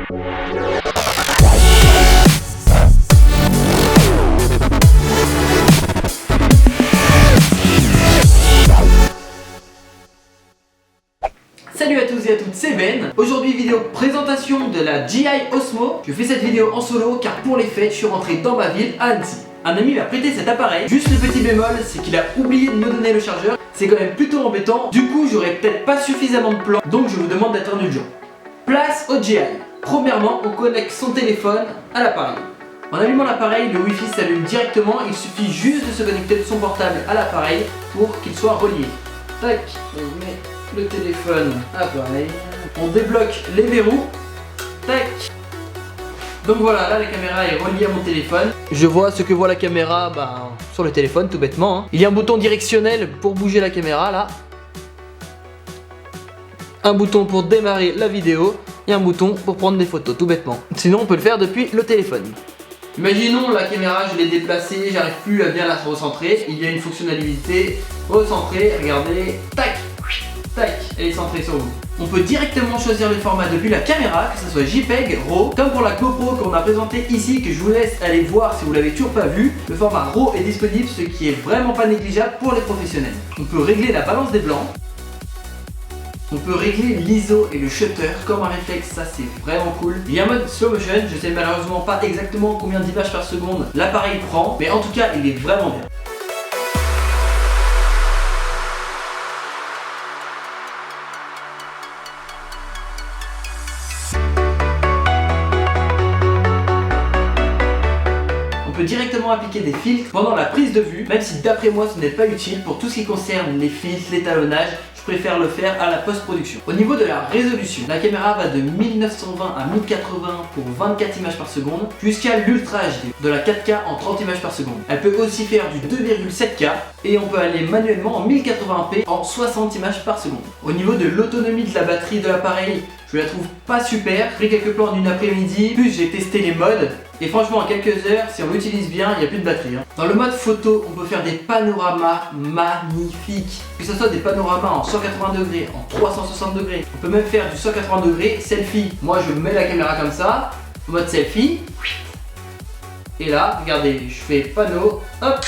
Salut à tous et à toutes, c'est Ben. Aujourd'hui vidéo présentation de la GI Osmo. Je fais cette vidéo en solo car pour les fêtes je suis rentré dans ma ville à Annecy. Un ami m'a prêté cet appareil, juste le petit bémol c'est qu'il a oublié de me donner le chargeur. C'est quand même plutôt embêtant, du coup j'aurais peut-être pas suffisamment de plan, donc je vous demande d'être indulgent. Place au GI. Premièrement on connecte son téléphone à l'appareil. En allumant l'appareil, le Wi-Fi s'allume directement, il suffit juste de se connecter de son portable à l'appareil pour qu'il soit relié. Tac, on met le téléphone à l'appareil, on débloque les verrous, tac. Donc voilà, là la caméra est reliée à mon téléphone. Je vois ce que voit la caméra sur le téléphone tout bêtement. Hein. Il y a un bouton directionnel pour bouger la caméra là. Un bouton pour démarrer la vidéo et un bouton pour prendre des photos tout bêtement. Sinon on peut le faire depuis le téléphone. Imaginons la caméra, je l'ai déplacée, j'arrive plus à bien la recentrer. Il y a une fonctionnalité recentrer, regardez, tac, tac, elle est centrée sur vous. On peut directement choisir le format depuis la caméra, que ce soit JPEG, RAW, comme pour la GoPro qu'on a présenté ici, que je vous laisse aller voir si vous l'avez toujours pas vu. Le format RAW est disponible, ce qui est vraiment pas négligeable pour les professionnels. On peut régler la balance des blancs. On peut régler l'ISO et le shutter comme un réflexe, ça c'est vraiment cool. Il y a un mode slow motion, je sais malheureusement pas exactement combien d'images par seconde l'appareil prend, mais en tout cas il est vraiment bien. On peut directement appliquer des filtres pendant la prise de vue, même si d'après moi ce n'est pas utile pour tout ce qui concerne les filtres, l'étalonnage. Je préfère le faire à la post-production. Au niveau de la résolution, la caméra va de 1920 à 1080 pour 24 images par seconde jusqu'à l'Ultra HD de la 4K en 30 images par seconde. Elle peut aussi faire du 2,7K et on peut aller manuellement en 1080p en 60 images par seconde. Au niveau de l'autonomie de la batterie de l'appareil, je la trouve pas super. J'ai pris quelques plans d'une après-midi, plus j'ai testé les modes. Et franchement en quelques heures, si on l'utilise bien, il n'y a plus de batterie. Dans le mode photo, on peut faire des panoramas magnifiques. Que ce soit des panoramas en 180 degrés, en 360 degrés. On peut même faire du 180 degrés selfie. Moi je mets la caméra comme ça, en mode selfie. Et là, regardez, je fais panneau, hop.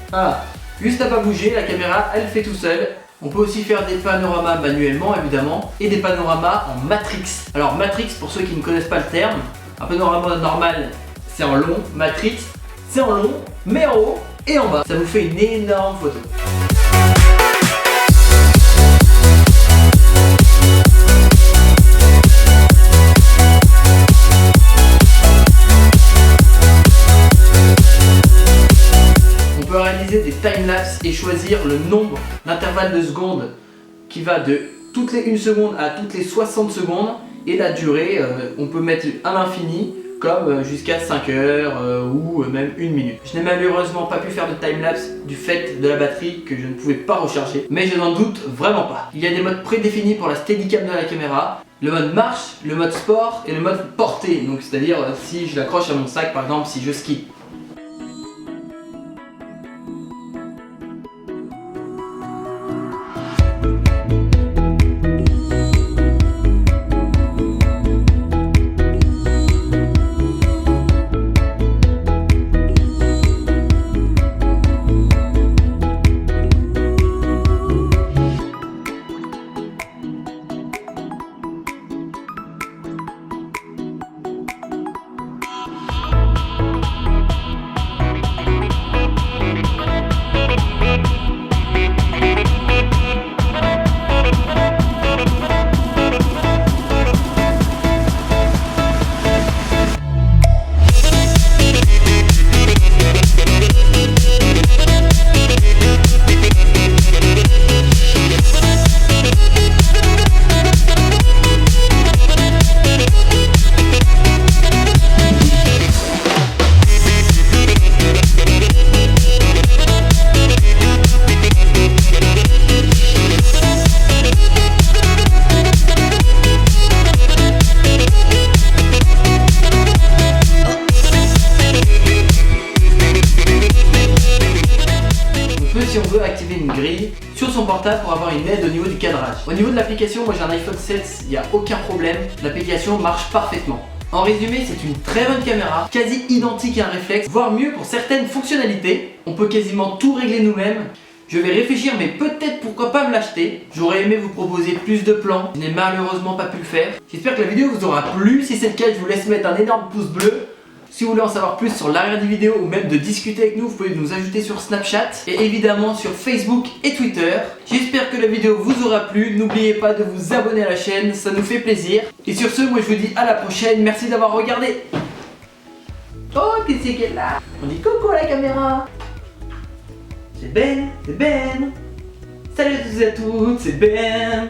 Voilà, juste à pas bouger, la caméra elle fait tout seul. On peut aussi faire des panoramas manuellement évidemment et des panoramas en matrix. Alors matrix, pour ceux qui ne connaissent pas le terme, un panorama normal c'est en long, matrix c'est en long mais en haut et en bas. Ça vous fait une énorme photo. Des timelapses et choisir le nombre d'intervalles de secondes qui va de toutes les 1 seconde à toutes les 60 secondes et la durée on peut mettre à l'infini comme jusqu'à 5 heures ou même 1 minute. Je n'ai malheureusement pas pu faire de timelapse du fait de la batterie que je ne pouvais pas recharger, mais je n'en doute vraiment pas. Il y a des modes prédéfinis pour la steadicam de la caméra, le mode marche, le mode sport et le mode portée, donc c'est-à-dire si je l'accroche à mon sac par exemple si je skie. grille sur son portable pour avoir une aide au niveau du cadrage. Au niveau de l'application, moi j'ai un iPhone 7, il n'y a aucun problème, l'application marche parfaitement. En résumé, c'est une très bonne caméra, quasi identique à un réflexe, voire mieux pour certaines fonctionnalités. On peut quasiment tout régler nous-mêmes. Je vais réfléchir, mais peut-être pourquoi pas me l'acheter. J'aurais aimé vous proposer plus de plans, je n'ai malheureusement pas pu le faire. J'espère que la vidéo vous aura plu. Si c'est le cas, je vous laisse mettre un énorme pouce bleu. Si vous voulez en savoir plus sur l'arrière des vidéos ou même de discuter avec nous, vous pouvez nous ajouter sur Snapchat et évidemment sur Facebook et Twitter. J'espère que la vidéo vous aura plu. N'oubliez pas de vous abonner à la chaîne, ça nous fait plaisir. Et sur ce, moi je vous dis à la prochaine. Merci d'avoir regardé. Oh, qu'est-ce qu'elle est là? On dit coucou à la caméra. C'est Ben, c'est Ben. Salut à tous et à toutes, c'est Ben.